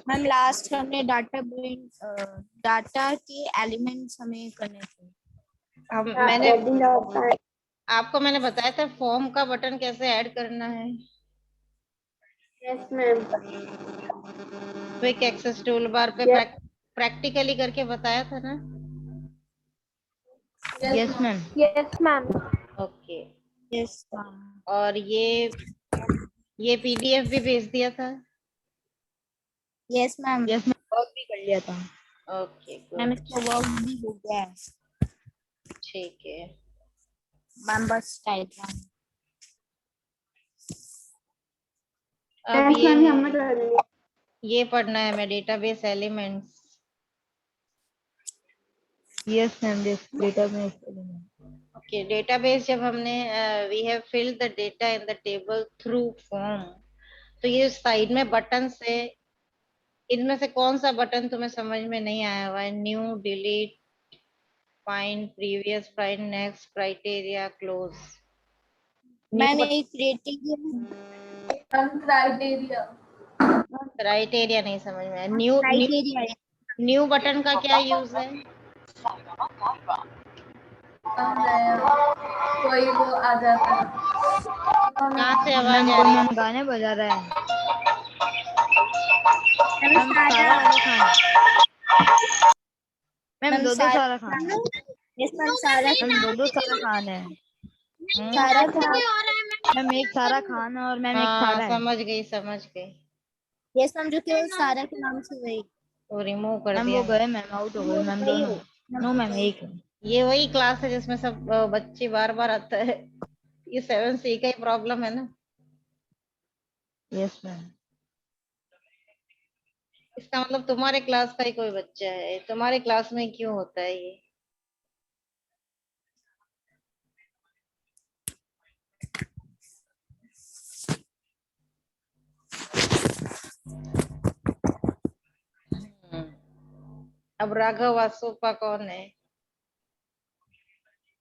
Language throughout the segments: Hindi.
मैम लास्ट हमने डाटा के एलिमेंट्स हमें करने थे। आपको मैंने बताया था फॉर्म का बटन कैसे ऐड करना है। Yes ma'am. Quick access tool bar पे प्रैक्टिकली करके बताया था ना। Yes ma'am. Yes ma'am. Okay. Yes ma'am. और ये पीडीएफ भी भेज दिया था। Yes ma'am. Yes ma'am, work भी कर लिया था। Okay ma'am good. इसका वर्क भी हो गया है। ठीक है मैम बस डायग्राम। अब हमने कर लिया। ये पढ़ना है हमें database elements. Yes ma'am, database element. Okay database जब हमने we have filled the data in the table through form, तो ये साइड में बटन से इनमें से कौन सा बटन तुम्हें समझ में नहीं आया हुआ है? New, delete, find, previous, find, next, criteria, close. Ma'am एक क्राइटेरिया क्राइटेरिया नहीं समझ में आया। क्राइटेरिया न्यू बटन का क्या यूज है? कोई वो आ जाता है। कहाँ से आवाज मैम, आ कोई रही मैम है? गाने बजा रहा है। मैम सारा अली खान। मैम दो सारा खान। यस मैम, सारा मैम दो सारा खान है। सारा खान। मैम एक सारा खान है और मैम एक हाँ सारा है। समझ गई समझ गई। यस मैम, जो केवल सारा के नाम से वही। वो रिमूव कर मैम दिया वो गए मैम, आउट हो गए मैम दोनों। नो मैम एक है। ये वही क्लास है जिसमें सब बच्चे बार बार आता है। ये 7C का ही प्रॉब्लम है ना। Yes ma'am. इसका मतलब तुम्हारे क्लास का ही कोई बच्चा है। तुम्हारे क्लास में क्यों होता है ये? अब राघव वासुपा कौन है?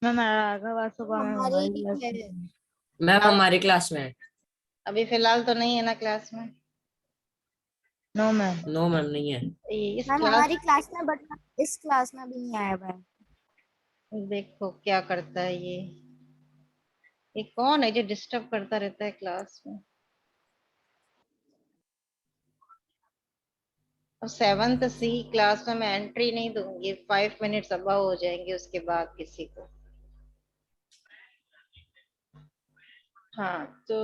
मैम राघव वासुपा मैम हमारी क्लास में है। अभी फिलहाल तो नहीं है ना क्लास में? No ma'am. नो मैम नहीं है। इस मैम क्लास हमारी क्लास में, बट इस क्लास में भी नहीं आया हुआ है। देखो क्या करता है ये कौन है जो डिस्टर्ब करता रहता है क्लास में? अब 7th C क्लास में मैं एंट्री नहीं दूंगी। 5 मिनट्स अबाउ हो जाएंगे उसके बाद किसी को। हाँ तो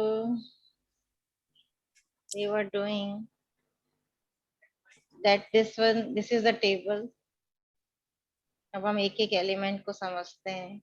we were doing that this is the table। अब हम एक एक एलिमेंट को समझते हैं।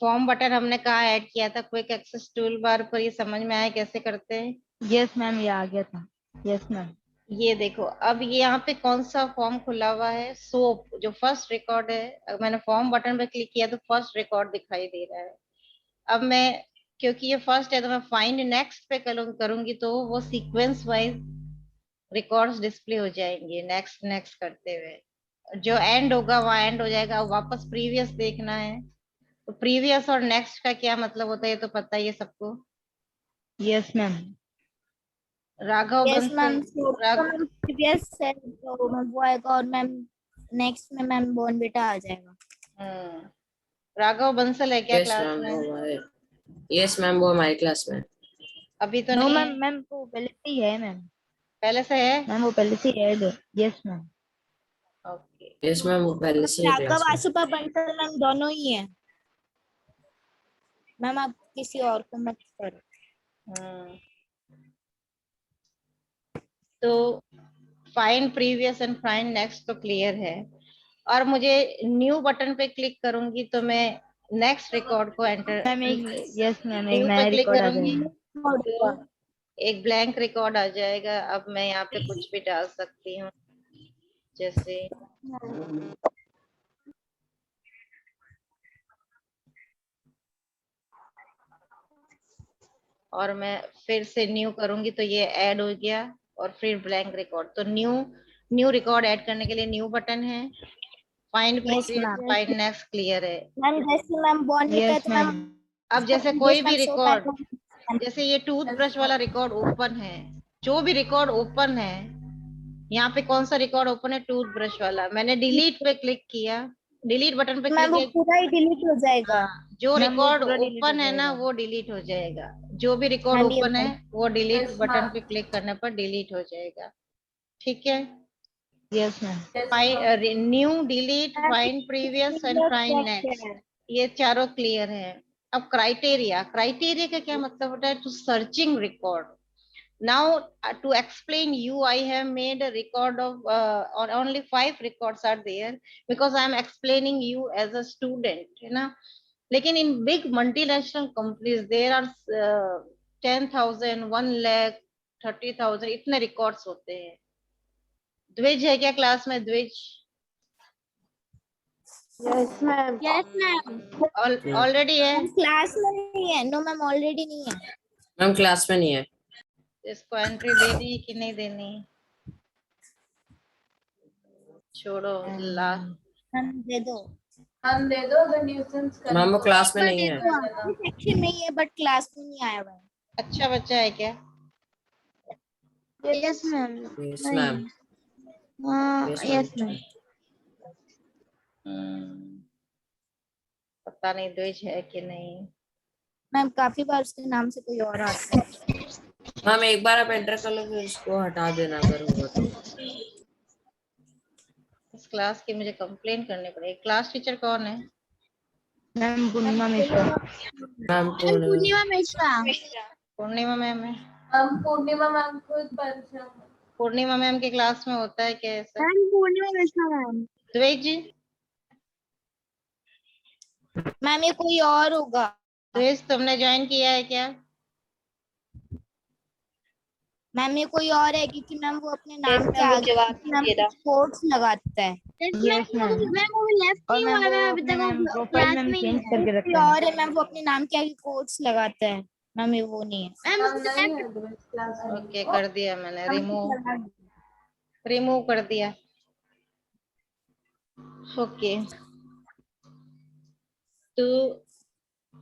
फॉर्म बटन हमने कहाँ ऐड किया था? क्विक एक्सेस टूल बार पर। ये समझ में आया कैसे करते हैं? यस मैम, ये आ गया था। Yes ma'am. ये देखो अब ये यहाँ पे कौन सा फॉर्म खुला हुआ है? सोप जो फर्स्ट रिकॉर्ड है। अगर मैंने फॉर्म बटन पे क्लिक किया तो फर्स्ट रिकॉर्ड दिखाई दे रहा है। अब मैं क्योंकि ये फर्स्ट है तो मैं फाइंड नेक्स्ट पे करूंगी तो वो सीक्वेंस वाइज रिकॉर्ड्स डिस्प्ले हो जाएंगे नेक्स्ट नेक्स्ट करते हुए। जो एंड होगा वहाँ एंड हो जाएगा। वापस प्रीवियस देखना है तो प्रीवियस और नेक्स्ट का क्या मतलब होता है ये तो पता ही है सबको। Yes ma'am. Raghav yes ma'am, Bansal previous है तो मैम वो आएगा और मैम नेक्स्ट में मैम बोर्न बेटा आ जाएगा। राघव बंसल है क्या यस क्लास मैम में? वो हमारे यस मैम वो हमारी क्लास में। अभी तो नो नहीं मैम, है? मैम वो पहले से ही है मैम। पहले से है? मैम वो पहले से ही है। Yes ma'am. Okay yes ma'am वो पहले से ही राघव क्लास में। आसुपा बंसल मैम दोनों ही है। मैम आप किसी और को मत करो। तो find previous and find next तो क्लियर है। और मुझे न्यू बटन पे क्लिक करूंगी तो मैं नेक्स्ट रिकॉर्ड को एंटर मैम एक यस मैम एक न्यू पे नया क्लिक रिकॉर्ड आ करूंगी जाएगा। तो एक ब्लैंक रिकॉर्ड आ जाएगा। अब मैं यहाँ पे कुछ भी डाल सकती हूँ जैसे और मैं फिर से न्यू करूंगी तो ये ऐड हो गया और फिर ब्लैंक रिकॉर्ड। तो न्यू रिकॉर्ड ऐड करने के लिए न्यू बटन है, find previous, ma'am. Find next clear है। मैम जैसे मैम बॉन्ड होता है Yes, तो मैम ma'am. अब जैसे yes, कोई भी ma'am, so रिकॉर्ड, that जैसे ये टूथब्रश वाला रिकॉर्ड ओपन है, जो भी रिकॉर्ड ओपन है, यहाँ पे कौन सा रिकॉर्ड ओपन है, टूथब्रश वाला, मैंने डिलीट पे क्लिक किया, डिलीट बटन पे मैम क्लिक वो किया, पूरा ही डिलीट हो जाएगा। हाँ, जो मैम वो रिकॉर्ड पूरा डिलीट हो ओपन है ना जाएगा। वो डिलीट हो जाएगा, जो भी रिकॉर्ड हाँ जी, ओपन है वो डिलीट Yes, बटन ma'am. पे क्लिक करने पर डिलीट हो जाएगा। ठीक है, Yes, ma'am. Yes, ma'am. New, delete, find previous and find next, ये चारों क्लियर है। अब क्राइटेरिया, क्राइटेरिया का क्या मतलब होता है, to searching record. Now to explain you, I have made a record of or only 5 records are there because I am explaining you as a student, है ना। लेकिन in big multinational companies there are 10,000, 1 lakh, 30,000 इतने records होते हैं। द्विज है क्या क्लास में, द्विज? Yes, ma'am. Yes ma'am. Already है, क्लास में नहीं है, नो मैम ऑलरेडी नहीं है। मैम क्लास में नहीं है। इसको एंट्री देनी है कि नहीं देनी, छोड़ो ला। मैम दे दो। हम दे दो, अगर न्यूसेंस करें मैम वो तो क्लास में पर नहीं दे है। दो, आपके सेक्शन में ही है बट क्लास में नहीं आया हुआ है। अच्छा बच्चा है क्या? Yes ma'am. Yes ma'am. Yes yes ma'am. Ma'am. पता नहीं द्विज है कि नहीं। मैम काफी बार उसके नाम से कोई और आता है। मैम एक बार आप एंटर कर लो फिर उसको हटा देना अगर होगा तो। इस क्लास की मुझे कंप्लेन करनी पड़ेगी। क्लास टीचर कौन है? Ma'am, Purnima Mishra. मैम पूर्णिमा मिश्रा। पूर्णिमा मैम है। हम पूर्णिमा मैम को परिचय में। पूर्णिमा मैम के क्लास में होता है क्या ऐसा? मैम पूर्णिमा मिश्रा मैम। द्विज, मैम ये कोई और होगा। द्विज तुमने ज्वाइन किया है क्या? मैम ये कोई और है क्योंकि मैम वो अपने नाम के आगे मैम कुछ कोट्स लगाता है। Yes, ma'am. मैम वो लेफ्ट और नहीं मैम हुआ वो है अभी अपने तक, मैम वो प्रोफाइल क्लास में में ही चेंज है। करके कोई रखता है। और है मैम, वो अपने नाम के आगे कोट्स लगाता है। मैम ये वो नहीं है। हम नहीं है क्लास में। ओके, कर दिया मैंने, रिमूव, मैम रिमूव कर दिया। ओके, तो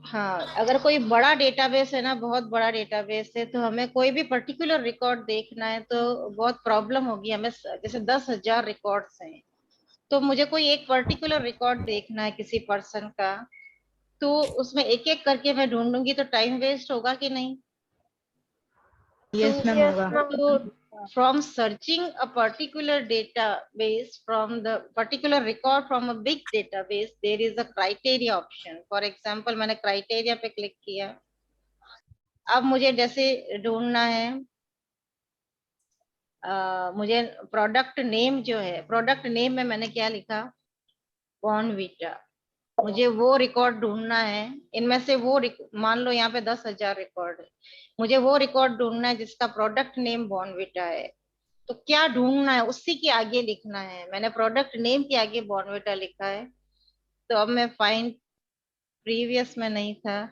हाँ, अगर कोई बड़ा डेटाबेस है ना, बहुत बड़ा डेटाबेस है, तो हमें कोई भी पर्टिकुलर रिकॉर्ड देखना है तो बहुत प्रॉब्लम होगी हमें। जैसे 10,000 रिकॉर्ड्स हैं, तो मुझे कोई एक पर्टिकुलर रिकॉर्ड देखना है किसी पर्सन का, तो उसमें एक एक करके मैं ढूंढूंगी तो टाइम वेस्ट होगा कि नहीं? Yes, ma'am. Yes, होगा। ma'am. So from searching a particular database, from the particular record from a big database, there is a criteria option. For example, मैंने criteria पे क्लिक किया। अब मुझे जैसे ढूंढना है, मुझे प्रोडक्ट नेम जो है, प्रोडक्ट नेम में मैंने क्या लिखा, बॉर्नवीटा। मुझे वो रिकॉर्ड ढूंढना है, इनमें से वो मान लो यहाँ पे 10,000 रिकॉर्ड है, मुझे वो रिकॉर्ड ढूंढना है जिसका प्रोडक्ट नेम बॉर्नवीटा है। तो क्या ढूंढना है, उसी के आगे लिखना है। मैंने प्रोडक्ट नेम के आगे बॉर्नवीटा लिखा है। तो अब मैं फाइंड प्रीवियस में नहीं था,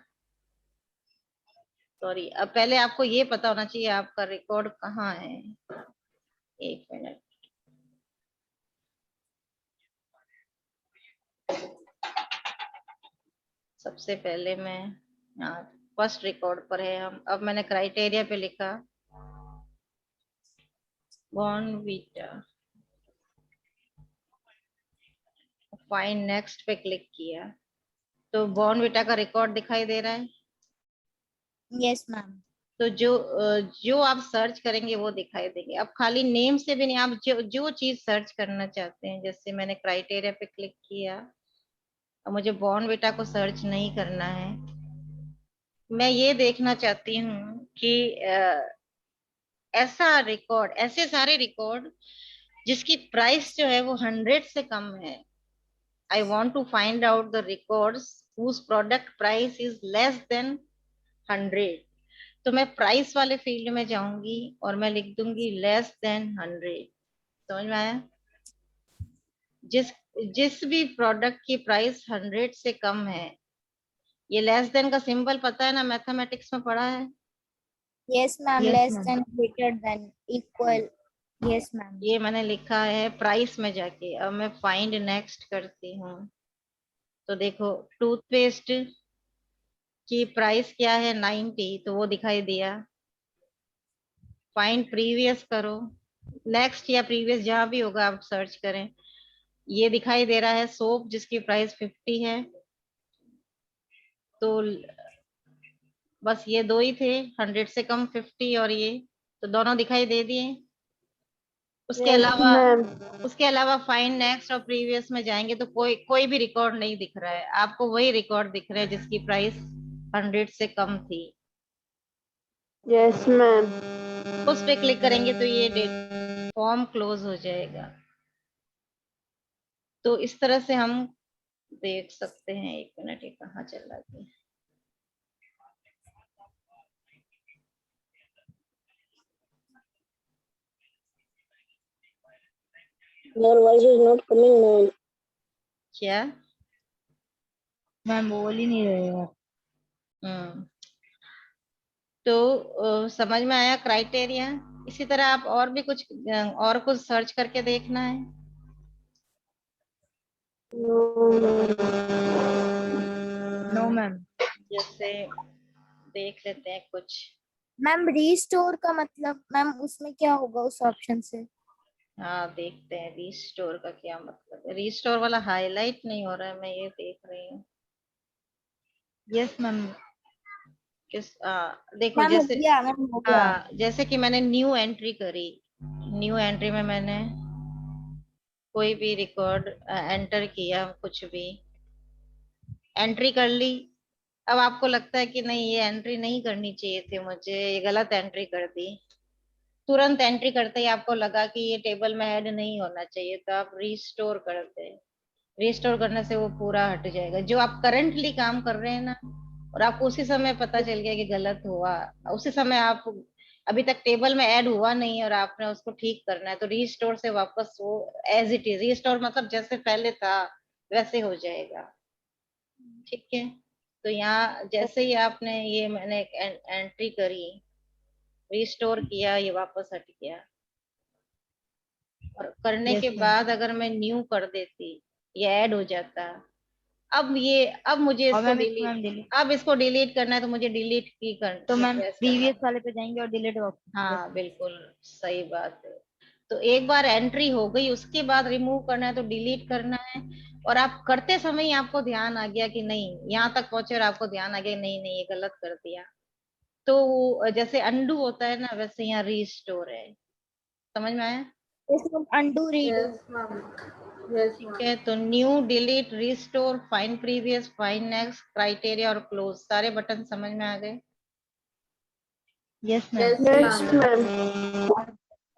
सॉरी। अब पहले आपको ये पता होना चाहिए आपका रिकॉर्ड कहाँ है। एक मिनट, सबसे पहले मैं यहाँ फर्स्ट रिकॉर्ड पर है हम। अब मैंने क्राइटेरिया पे लिखा बॉर्नवीटा, फाइंड नेक्स्ट पे क्लिक किया, तो बॉर्नवीटा का रिकॉर्ड दिखाई दे रहा है। Yes ma'am. तो जो आप सर्च करेंगे वो दिखाई देंगे। अब खाली नेम से भी नहीं, आप जो चीज सर्च करना चाहते हैं, जैसे मैंने क्राइटेरिया पे क्लिक किया, अब मुझे बॉर्नवीटा को सर्च नहीं करना है, मैं ये देखना चाहती हूँ कि ऐसा रिकॉर्ड, ऐसे सारे रिकॉर्ड जिसकी प्राइस जो है वो 100 से कम है। I want to find out the records whose product price is less than 100। तो मैं प्राइस वाले फील्ड में जाऊंगी और मैं लिख दूंगी लेस देन 100। समझ में आया? जिस भी प्रोडक्ट की प्राइस 100 से कम है, ये लेस देन का सिंबल पता है ना, मैथमेटिक्स में पढ़ा है। Yes, ma'am. Yes, Less ma'am. than, greater than, equal. Yes, ma'am. ये मैंने लिखा है प्राइस में जाके। अब मैं फाइंड नेक्स्ट करती हूँ, तो देखो टूथपेस्ट की प्राइस क्या है 90, तो वो दिखाई दिया। फाइंड प्रीवियस करो, नेक्स्ट या प्रीवियस जहां भी होगा आप सर्च करें, ये दिखाई दे रहा है सोप जिसकी प्राइस 50 है। तो बस ये दो ही थे, 100 से कम 50 और ये, तो दोनों दिखाई दे दिए। उसके Yes, अलावा ma'am. उसके अलावा फाइंड नेक्स्ट और प्रीवियस में जाएंगे तो कोई भी रिकॉर्ड नहीं दिख रहा है आपको, वही रिकॉर्ड दिख रहा है जिसकी प्राइस 100 से कम थी। Yes, ma'am. उस पे क्लिक करेंगे तो ये फॉर्म क्लोज हो जाएगा। तो इस तरह से हम देख सकते हैं। एक मिनट, ये कहाँ चला गया? Your voice is not coming, ma'am. क्या? मैम बोल ही नहीं रहे यार। हम्म, तो समझ में आया क्राइटेरिया। इसी तरह आप और कुछ सर्च करके देखना है। No, ma'am. No ma'am. जैसे देख लेते हैं कुछ। मैम रीस्टोर का मतलब मैम उसमें क्या होगा उस ऑप्शन से? हाँ देखते हैं रीस्टोर का क्या मतलब है। रीस्टोर वाला हाईलाइट नहीं हो रहा है, मैं ये देख रही हूँ। Yes ma'am. देखो मैम हो जैसे, गया, मैम हो गया। जैसे कि मैंने न्यू एंट्री करी, न्यू एंट्री में मैंने कोई भी रिकॉर्ड एंटर किया, कुछ भी एंट्री कर ली। अब आपको लगता है कि नहीं ये एंट्री नहीं करनी चाहिए थी मुझे, ये गलत एंट्री कर दी। तुरंत एंट्री करते ही आपको लगा कि ये टेबल में ऐड नहीं होना चाहिए, तो आप रीस्टोर करते हैं। रीस्टोर करने से वो पूरा हट जाएगा जो आप करंटली काम कर रहे हैं ना, और आपको उसी समय पता चल गया कि गलत हुआ, उसी समय आप अभी तक टेबल में ऐड हुआ नहीं है और आपने उसको ठीक करना है, तो रीस्टोर से वापस वो एज इट इज, रीस्टोर मतलब जैसे पहले था वैसे हो जाएगा। ठीक है, तो यहाँ जैसे ही आपने ये मैंने एंट्री करी, रीस्टोर किया, ये वापस हट गया। और करने यस के मैम। बाद अगर मैं न्यू कर देती, ये ऐड हो जाता। अब मुझे और इसको मैम इसको डिलीट, मैम डिलीट, अब इसको डिलीट करना है तो मुझे डिलीट की तो मैम प्रेस करना प्रीवियस है। वाले पे जाएंगे और डिलीट ऑप्शन। यस हाँ बिल्कुल सही बात है। तो एक बार एंट्री हो गई, उसके बाद रिमूव करना है तो डिलीट करना है। और आप करते समय ही आपको ध्यान आ गया कि नहीं, यहाँ तक पहुंचे और आपको ध्यान आ गया नहीं नहीं ये गलत कर दिया, तो जैसे अंडू होता है ना, वैसे यहाँ रीस्टोर है। समझ में आया? इसमें undo redo. Yes, ma'am. Yes, ठीक ma'am. है, तो new, delete, restore, find previous, find next, criteria और क्लोज, सारे बटन समझ में आ गए? Yes ma'am. Yes, Yes, ma'am.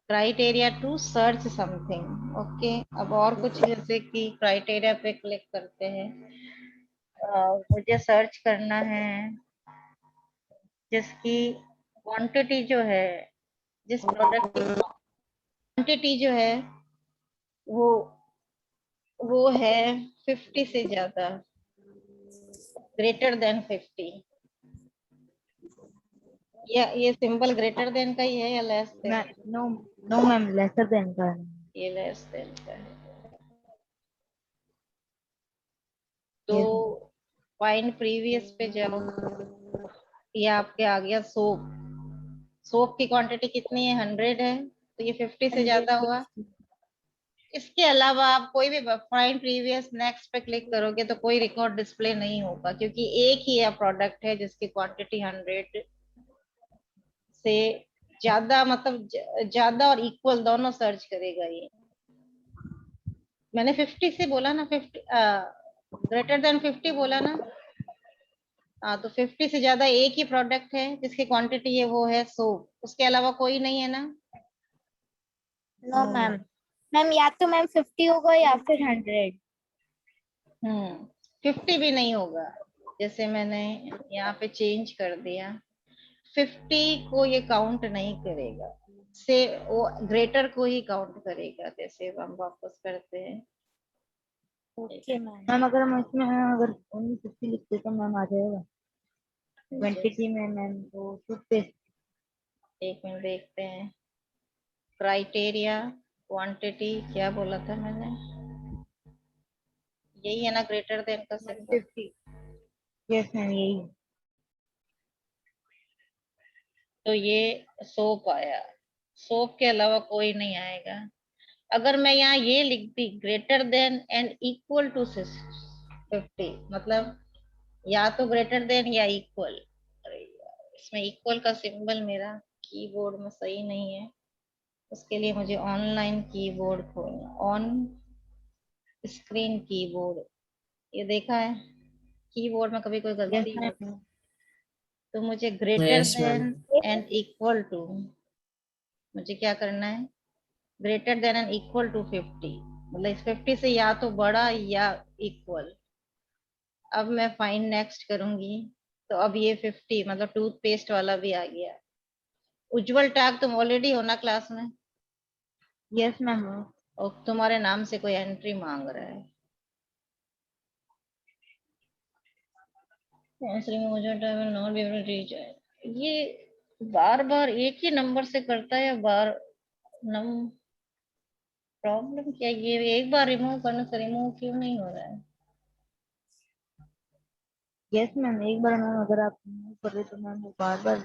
Criteria to search something. Okay, अब और कुछ, जैसे कि क्राइटेरिया पे क्लिक करते हैं। मुझे सर्च करना है जिसकी क्वांटिटी जो है, जिस प्रोडक्ट की क्वांटिटी जो है वो वो है 50 से ज्यादा, ग्रेटर देन 50। या ये सिंबल ग्रेटर देन का ही है या less than? No no ma'am, lesser than का है। ये लेस देन का है। तो यस फाइंड प्रीवियस पे जाओ, ये आपके आ गया सोप। सोप की क्वांटिटी कितनी है? 100 है, तो ये 50 से ज्यादा हुआ। इसके अलावा आप कोई भी फाइंड प्रीवियस नेक्स्ट पे क्लिक करोगे तो कोई रिकॉर्ड डिस्प्ले नहीं होगा, क्योंकि एक ही प्रोडक्ट है जिसकी क्वांटिटी 100 से ज्यादा, मतलब ज्यादा और इक्वल दोनों सर्च करेगा ये। मैंने 50 से बोला ना, 50 ग्रेटर देन 50 बोला ना। हाँ, तो 50 से ज्यादा एक ही प्रोडक्ट है जिसकी क्वांटिटी है वो है सोप, उसके अलावा कोई नहीं है ना। No ma'am. मैम या तो मैम 50 होगा या फिर 100। 50 भी नहीं होगा, जैसे मैंने यहाँ पे चेंज कर दिया, 50 को ये काउंट नहीं करेगा, से वो ग्रेटर को ही काउंट करेगा। जैसे हम वापस करते हैं, ओके मैम। मैम, अगर हम इसमें अगर ओनली 50 लिखते तो मैम आ जाएगा क्वांटिटी में मैम, तो टूथपेस्ट एक मिनट देखते हैं। क्राइटेरिया, क्वांटिटी, क्या बोला था मैंने? यही है ना ग्रेटर देन का सिंबल? 150. Yes, ma'am. यही. तो ये सोप आया, सोप के अलावा कोई नहीं आएगा। अगर मैं यहाँ ये लिखती greater than and equal to 50, मतलब या तो ग्रेटर देन या इक्वल। अरे यार, इसमें इक्वल का सिंबल मेरा कीबोर्ड में सही नहीं है, उसके लिए मुझे ऑनलाइन कीबोर्ड खोलना, ऑन स्क्रीन कीबोर्ड। ये देखा है कीबोर्ड में कभी कोई Yes, गलती हो ma'am. तो मुझे greater yes ma'am. Than and equal to, मुझे क्या करना है? Greater than and equal to 50, मतलब इस 50 से या तो बड़ा या इक्वल। अब मैं फाइंड नेक्स्ट करूंगी तो अब ये 50 मतलब टूथपेस्ट वाला भी आ गया। उज्जवल टैग तुम ऑलरेडी हो ना क्लास में? Yes, ma'am. और तुम्हारे नाम से कोई एंट्री मांग रहा है। ये बार बार एक ही नंबर से करता है या बार नम प्रॉब्लम क्या है? ये एक बार रिमूव करने से रिमूव क्यों नहीं हो रहा है? Yes, ma'am. एक बार मैम अगर आप move कर रहे तो मैम वो बार-बार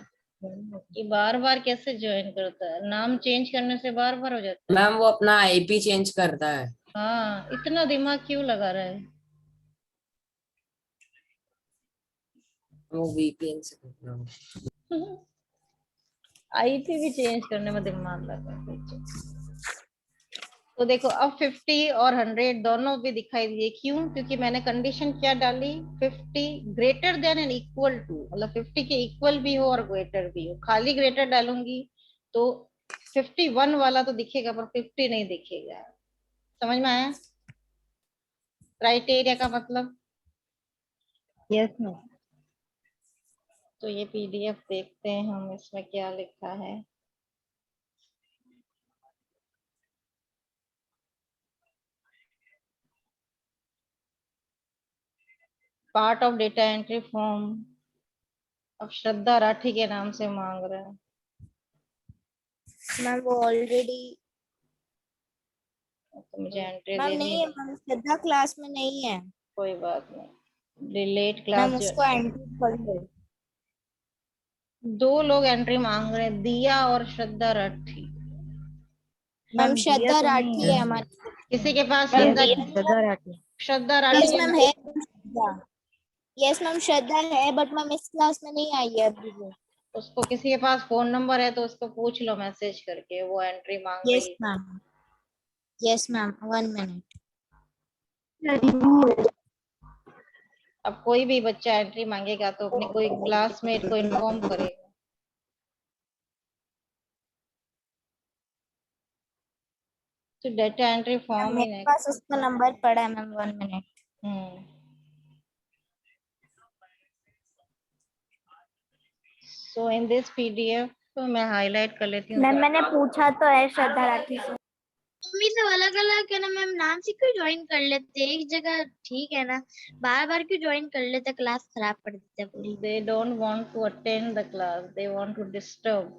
join होता ये बार बार कैसे ज्वाइन करता है? नाम चेंज करने से बार बार हो जाता है? मैम वो अपना आईपी चेंज करता है। हाँ, इतना दिमाग क्यों लगा रहा है? वो वीपीएन से करता है। आईपी भी चेंज करने में दिमाग लगा है। तो देखो अब 50 और 100 दोनों भी दिखाई दिए, क्यों? क्योंकि मैंने कंडीशन क्या डाली? 50 greater than and equal to, मतलब 50 के इक्वल भी हो और ग्रेटर भी हो। खाली ग्रेटर डालूंगी तो 51 वाला तो दिखेगा पर 50 नहीं दिखेगा। समझ में आया क्राइटेरिया का मतलब? है. Yes, ma'am. तो ये पीडीएफ देखते हैं हम, इसमें क्या लिखा है। Part of data entry form. अब श्रद्धा राठी के नाम से मांग रहा है। मैम वो ऑलरेडी तो मुझे एंट्री मैम देनी नहीं है, है। मैम श्रद्धा क्लास में नहीं है। कोई बात नहीं, रिलेट क्लास मैम जो उसको एंट्री कर लो। दो लोग एंट्री मांग रहे हैं, दिया और श्रद्धा राठी। मैम मैम दिया श्रद्धा तो नहीं राठी है. है Yes, ma'am. हमारी। किसी के पास मैम Yes, श्रद्धा, दिया ma'am. नहीं श्रद्धा राठी. श्रद्धा है। यस राठी मैम है श्रद्धा। यस मैम श्रद्धा है, बट मैम इस क्लास में नहीं आई है अभी वो। उसको किसी के पास फोन नंबर है तो उसको पूछ लो मैसेज करके, वो एंट्री मांग यस रही है। मैम। Yes ma'am 1 minute. अब कोई भी बच्चा एंट्री मांगेगा तो अपने कोई क्लासमेट को इन्फॉर्म करेगा। तो डेटा एंट्री मैम फॉर्म ही मेरे है। पास उसका नंबर पड़ा है ma'am 1 minute. So in this PDF तो मैं हाईलाइट कर लेती हूँ। मैम मैंने पूछा तो है श्रद्धा राठी से। मम्मी सब अलग अलग है ना मैम, नाम से क्यों ज्वाइन कर लेते एक जगह? ठीक है ना, बार बार क्यों ज्वाइन कर लेते? क्लास खराब कर देते पूरी। They don't want to attend the class, they want to disturb.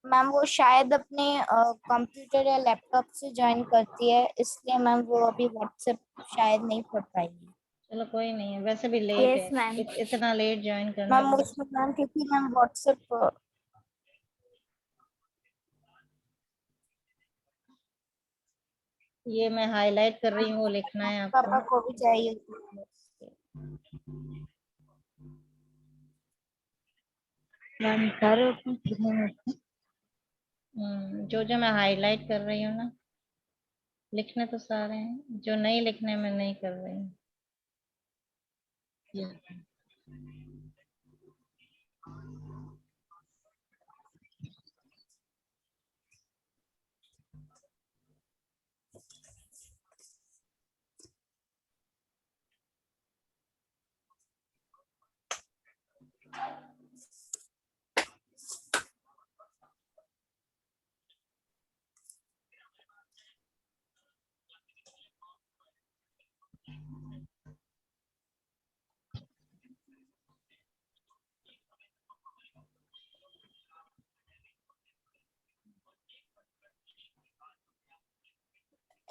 Ma'am वो शायद अपने कंप्यूटर या लैपटॉप से ज्वाइन करती है, इसलिए मैम वो अभी व्हाट्सएप शायद नहीं पढ़ पाएगी। चलो कोई नहीं है, वैसे भी लेट यस मैम। है, इतना लेट ज्वाइन करना। मैम उसमें मैम क्योंकि मैम व्हाट्सएप ये मैं हाईलाइट कर रही हूँ, वो लिखना है पापा आपको। को भी चाहिए। मैम सारे ओपन कितने में थे? जो जो मैं हाईलाइट कर रही हूँ ना, लिखने तो सारे हैं, जो नहीं लिखने में नहीं कर रही हूँ।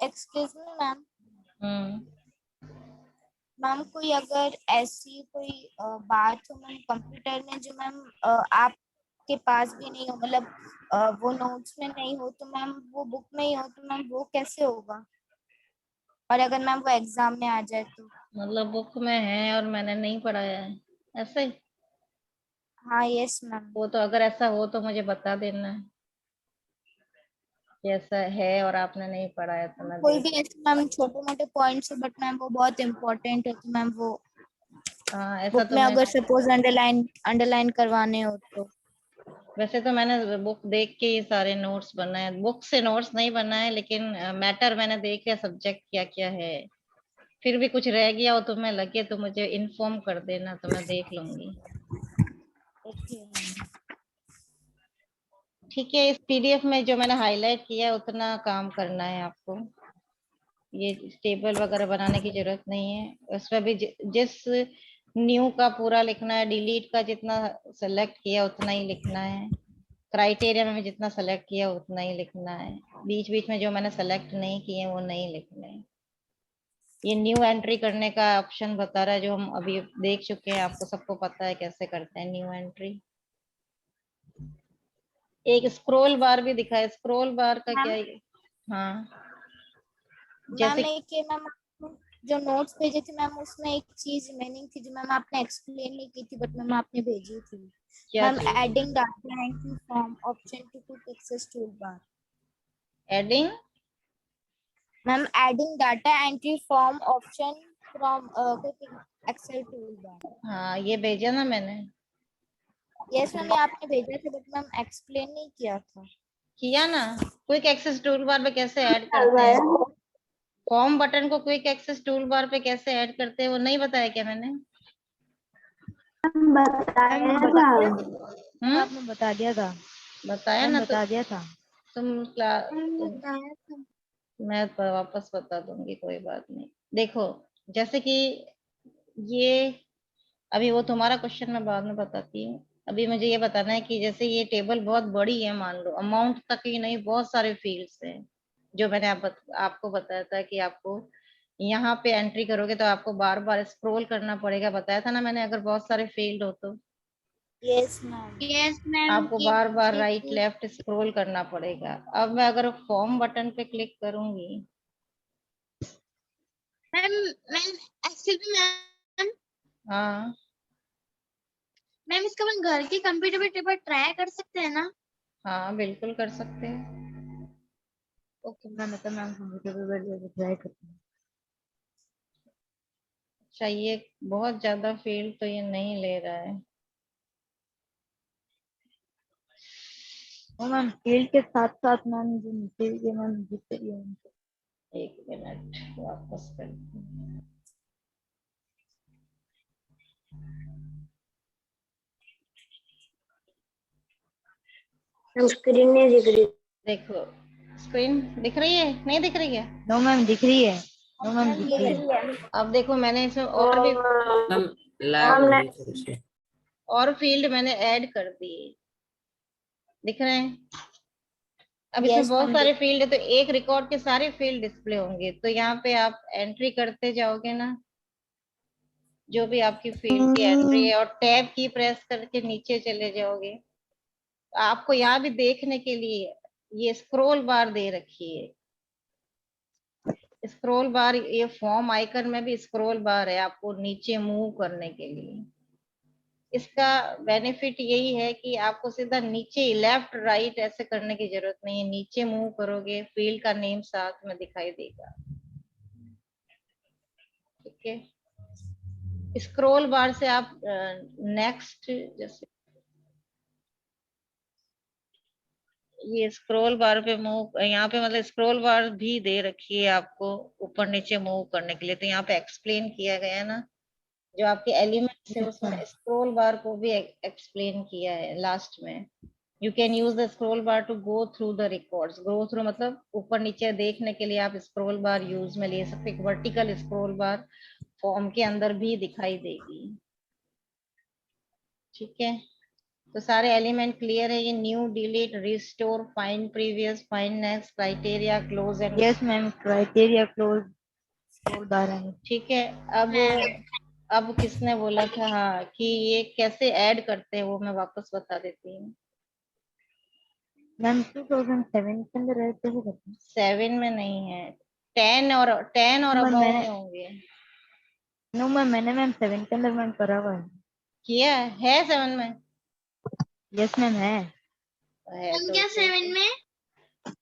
एक्सक्यूज मी मैम, हम्म। मैम कोई अगर ऐसी कोई बात हो मैम कंप्यूटर में जो मैम आपके पास भी नहीं हो, मतलब वो नोट्स में नहीं हो, तो मैम वो बुक में ही हो, तो मैम वो कैसे होगा? और अगर मैम वो एग्जाम में आ जाए तो? मतलब बुक में है और मैंने नहीं पढ़ाया है, ऐसे? हाँ यस मैम। वो तो अगर ऐसा हो तो मुझे बता देना कि ऐसा है और आपने नहीं पढ़ाया तो मैं कोई देख। भी ऐसे मैम छोटे मोटे पॉइंट्स हो, बट मैम वो बहुत इम्पोर्टेंट है, तो मैम वो हाँ, ऐसा बुक तो में मैं, अगर सपोज अंडरलाइन अंडरलाइन करवाने हो तो? वैसे तो मैंने बुक देख के ये सारे नोट्स बनाए, बुक से नोट्स नहीं बनाए, लेकिन मैटर मैंने देख लिया सब्जेक्ट क्या क्या है। फिर भी कुछ रह गया हो तो मैं लगे तो मुझे इन्फॉर्म कर देना, तो मैं देख लूंगी। Okay ma'am. ठीक है, इस पीडीएफ में जो मैंने हाईलाइट किया है उतना काम करना है आपको। ये टेबल वगैरह बनाने की जरूरत नहीं है। उसमें भी जिस न्यू का पूरा लिखना है, डिलीट का जितना सेलेक्ट किया उतना ही लिखना है, क्राइटेरिया में जितना सेलेक्ट किया उतना ही लिखना है, बीच बीच में जो मैंने सेलेक्ट नहीं किए वो नहीं लिखने हैं। ये न्यू एंट्री करने का ऑप्शन बता रहा है, जो हम अभी देख चुके हैं, आपको सबको पता है कैसे करते हैं न्यू एंट्री। एक स्क्रॉल बार भी दिखा है, स्क्रॉल बार का क्या है? हाँ, मैम जैसे एक ये मैम जो नोट्स भेजे थे मैम, उसमें एक चीज रिमेनिंग थी जो मैम आपने एक्सप्लेन नहीं की थी, बट मैम आपने भेजी थी। क्या मैम चीज? Adding data entry form option to quick access tool bar. Adding? Ma'am adding data entry form option from quick excel tool bar. हाँ, ये भेजा ना मैंने। यस मैम, ये आपने भेजा था, बट मैम एक्सप्लेन नहीं किया था। किया ना, क्विक एक्सेस टूल बार पे कैसे ऐड करते हैं, फॉर्म बटन को क्विक एक्सेस टूल बार पे कैसे ऐड करते हैं वो नहीं बताया क्या मैंने? मैम बता दिया, मैम हम्म, आपने बता दिया था, बताया मैम ना। तो बता दिया था। मैं वापस बता दूंगी, कोई बात नहीं। देखो, जैसे कि ये, अभी वो तुम्हारा क्वेश्चन मैं बाद में बताती हूँ। अभी मुझे ये बताना है कि जैसे ये टेबल बहुत बड़ी है, मान लो अमाउंट तक ही नहीं, बहुत सारे फील्ड्स हैं, जो मैंने आपको बताया था कि आपको यहाँ पे एंट्री करोगे तो आपको बार बार स्क्रॉल करना पड़ेगा, बताया था ना मैंने, अगर बहुत सारे फील्ड हो तो यस मैम। यस मैम, आपको ये बार बार मुझे राइट लेफ्ट स्क्रॉल करना पड़ेगा। अब मैं अगर फॉर्म बटन पे क्लिक करूंगी, मैम मैम एक्चुअली मैम हाँ मैम इसका हम घर के कंप्यूटर पे पेपर ट्राई कर सकते हैं ना? हाँ, बिल्कुल कर सकते हैं। ओके मैम, तो मैम कंप्यूटर पे बैठ के ट्राई करते हैं। चाहिए बहुत ज्यादा फील्ड तो ये नहीं ले रहा है। वो मैम फील्ड के साथ साथ मैम जो नीचे ये मैम जितने ये एक मिनट, वापस करती हूँ। स्क्रीन नहीं दिख रही। देखो, स्क्रीन दिख रही है, नहीं दिख रही है? नो मैम दिख रही है, नो मैम दिख रही है। अब देखो, मैंने इसमें और भी मैम लैग हो रही थोड़ी सी। और फील्ड मैंने ऐड कर दिए, दिख रहे हैं? अब इसमें यस बहुत मैम। सारे फील्ड है, तो एक रिकॉर्ड के सारे फील्ड डिस्प्ले होंगे, तो यहाँ पे आप एंट्री करते जाओगे ना, जो भी आपकी फील्ड की एंट्री है, और टैब की प्रेस करके नीचे चले जाओगे, आपको यहाँ भी देखने के लिए ये स्क्रॉल बार दे रखी है। स्क्रॉल बार, ये फॉर्म आइकन में भी स्क्रॉल बार है आपको नीचे मूव करने के लिए। इसका बेनिफिट यही है कि आपको सीधा नीचे लेफ्ट राइट ऐसे करने की जरूरत नहीं है, नीचे मूव करोगे फील्ड का नेम साथ में दिखाई देगा। ठीक है, स्क्रॉल बार से आप नेक्स्ट, जैसे ये स्क्रॉल बार पे मूव, यहाँ पे मतलब स्क्रॉल बार भी दे रखी है आपको ऊपर नीचे मूव करने के लिए, तो यहाँ पे एक्सप्लेन किया गया है ना, जो आपके एलिमेंट्स है उसमें स्क्रॉल बार को भी एक्सप्लेन किया है लास्ट में। You can use the scroll bar to go through the records, go through मतलब ऊपर नीचे देखने के लिए आप स्क्रॉल बार यूज में ले सकते। वर्टिकल स्क्रॉल बार फॉर्म के अंदर भी दिखाई देगी। ठीक है, तो सारे एलिमेंट क्लियर है। ये new, delete, restore, find previous, find next, criteria, close and yes ma'am, criteria close जोरदार है। ठीक है। अब किसने बोला था हाँ कि ये कैसे ऐड करते हैं, वो मैं वापस बता देती हूँ। मैम 2007 के अंदर रहते हैं करते हैं। 7 में नहीं है, 10 और मैम अबव मैंने में होंगे। नो मैम, मैंने मैम 7 के अंदर मैम करा हुआ है। किया है 7 में? यस मैम है। तो क्या 7 में?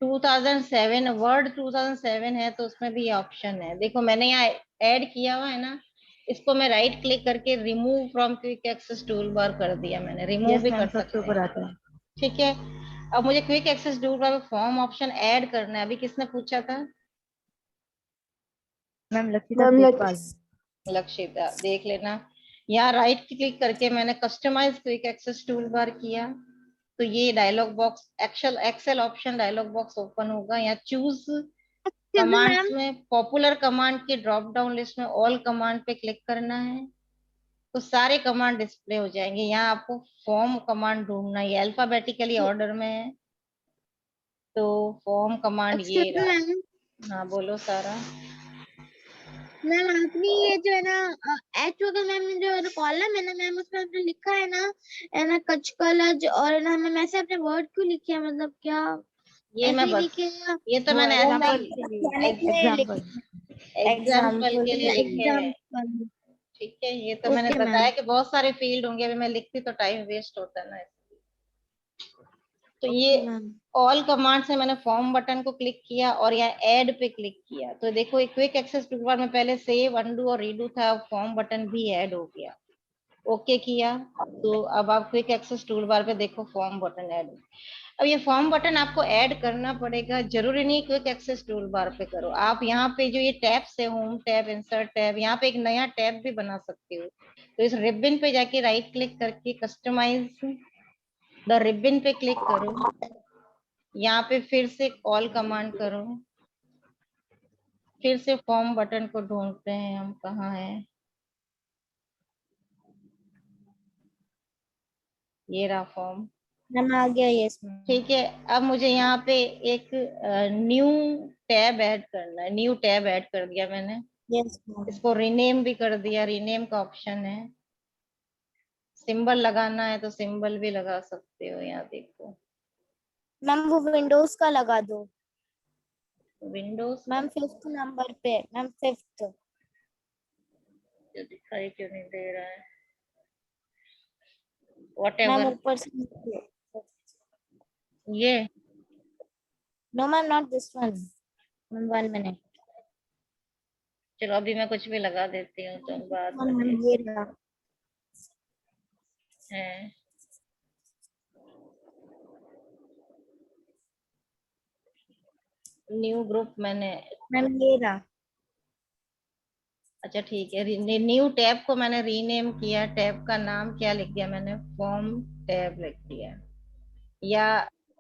2007 वर्ड 2007 है तो उसमें भी ऑप्शन है। देखो मैंने यहाँ ऐड किया हुआ है ना, इसको मैं राइट क्लिक करके remove from quick access tool bar कर दिया मैंने, रिमूव यस भी मैम, कर सबसे सकते ऊपर हैं। आता है। ठीक है। अब मुझे क्विक एक्सेस टूल बार में फॉर्म ऑप्शन ऐड करना है। अभी किसने पूछा था? मैम लक्षिता पेटपाल। लक्षिता, देख लेना। यहाँ राइट क्लिक करके मैंने customize quick access tool bar किया तो ये dialog box, excel option dialog box open होगा। यहाँ चूज कमांड्स में पॉपुलर कमांड की ड्रॉप डाउन लिस्ट में ऑल कमांड पे क्लिक करना है तो सारे कमांड डिस्प्ले हो जाएंगे। यहाँ आपको फॉर्म कमांड ढूंढना है, ये अल्फाबेटिकली ऑर्डर में है तो फॉर्म कमांड ये रहा। हाँ बोलो सारा। मैम आपने ये जो है ना एच वगैरह मैम ने जो है कॉलम है ना मैम, उसमें आपने लिखा है ना कचकलज और ना मैम ऐसे अपने वर्ड क्यों लिखे हैं, मतलब क्या ये ऐसे मैं ही बस, लिखे हैं? ये तो वो मैंने एग्जाम्पल के लिए, एग्जाम्पल। एग्जाम्पल के लिए लिखे हैं। एग्जाम्पल। ठीक है, ये तो मैंने ओके बताया मैम। कि बहुत सारे फील्ड होंगे, अभी मैं लिखती तो टाइम वेस्ट होता ना। तो ये ओके मैम। ऑल कमांड से मैंने फॉर्म बटन को क्लिक किया और यहाँ ऐड पे क्लिक किया तो देखो एक क्विक एक्सेस टूलबार में पहले सेव, अनडू और रीडू था, फॉर्म बटन भी ऐड हो गया। ओके किया तो अब आप क्विक एक्सेस टूलबार पे देखो फॉर्म बटन ऐड हो। अब ये फॉर्म बटन आपको ऐड करना पड़ेगा, जरूरी नहीं क्विक एक्सेस टूलबार पे करो आप। यहाँ पे जो ये टैब्स है, होम टैब, इंसर्ट टैब, यहाँ पे एक नया टैब भी बना सकते हो। तो इस रिबन पे जाके राइट क्लिक करके कस्टमाइज द रिबन पे क्लिक करो। यहाँ पे फिर से कॉल कमांड करो, फिर से फॉर्म बटन को ढूंढते हैं हम, कहाँ है, ये रहा फॉर्म। मैम आ गया, यस मैम। ठीक है। अब मुझे यहाँ पे एक न्यू टैब ऐड करना है, न्यू टैब ऐड कर दिया मैंने। Yes ma'am. इसको रीनेम भी कर दिया, रीनेम का ऑप्शन है। सिंबल लगाना है तो सिंबल भी लगा सकते हो, यहाँ देखो। मैम वो विंडोज का लगा दो विंडोज मैम, 5th नंबर पे मैम, 5th। दिखाई क्यों नहीं दे रहा है? वॉट मैम एवर, ऊपर से नीचे। ये no ma'am, not this one ma'am, 1 minute. चलो अभी मैं कुछ भी लगा देती हूँ तो बाद में मैम देख ये रहा। है। न्यू ग्रुप मैंने, मैम ये रहा। अच्छा ठीक है, न्यू टैब को मैंने रीनेम किया। टैब का नाम क्या लिख दिया मैंने? फॉर्म टैब लिख दिया, या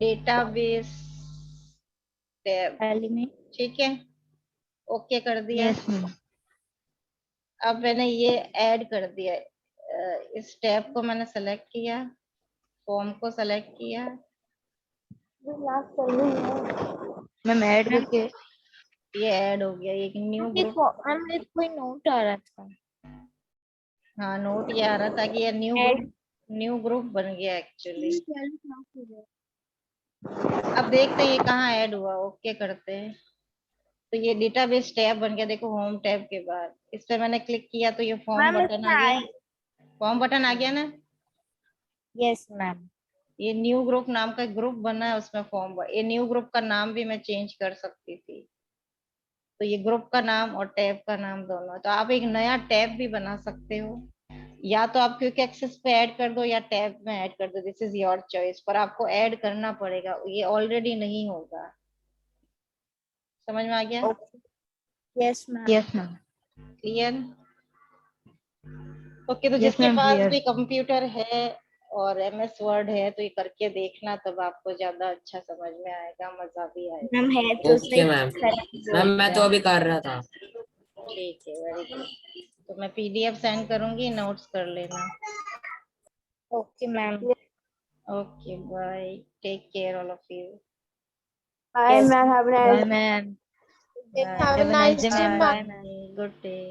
डेटाबेस टैब। एलिमेंट। ठीक है, ओके कर दिया। Yes ma'am. अब मैंने ये ऐड कर दिया। इस टैब को मैंने सेलेक्ट किया, फॉर्म को सेलेक्ट किया, मैम ऐड करके ये ऐड हो गया एक न्यू ग्रुप। मैम एक कोई नोट आ रहा था। हाँ नोट ये आ रहा था कि ये न्यू ग्रुप बन गया एक्चुअली। अब देखते हैं ये कहाँ ऐड हुआ, ओके करते हैं। तो ये डेटाबेस टैब बन गया, देखो होम टैब के बाद इस पे मैंने क्लिक किया तो ये फॉर्म मैम बटन इसमें आ गया। आए। फॉर्म बटन आ गया ना। Yes ma'am. ये न्यू ग्रुप नाम का ग्रुप बना है, उसमें फॉर्म, ये न्यू ग्रुप का नाम भी मैं चेंज कर सकती थी। तो ये ग्रुप का नाम और टैब का नाम दोनों, तो आप एक नया टैब भी बना सकते हो, या तो आप क्विक एक्सेस पे ऐड कर दो या टैब में ऐड कर दो, दिस इज योर चॉइस। पर आपको ऐड करना पड़ेगा, ये ऑलरेडी नहीं होगा। समझ में आ गया? Yes ma'am. Yes ma'am. Clear? Okay. तो यस जिसके मैम पास भी क्लियर। कंप्यूटर है और एमएस वर्ड है तो ये करके देखना, तब आपको ज्यादा अच्छा समझ में आएगा, मजा भी आएगा। मैम है तो ओके सही। मैम। correct मैम बोल मैं रहे तो हैं। अभी कर रहा था। ठीक है, वेरी गुड। तो मैं पीडीएफ सेंड करूंगी, नोट्स कर लेना। Okay ma'am. Okay, bye. Take care, all of you. Bye, ma'am. Have a nice Bye, ma'am. Bye. Have a nice day, Bye, ma'am. ma'am. Good day.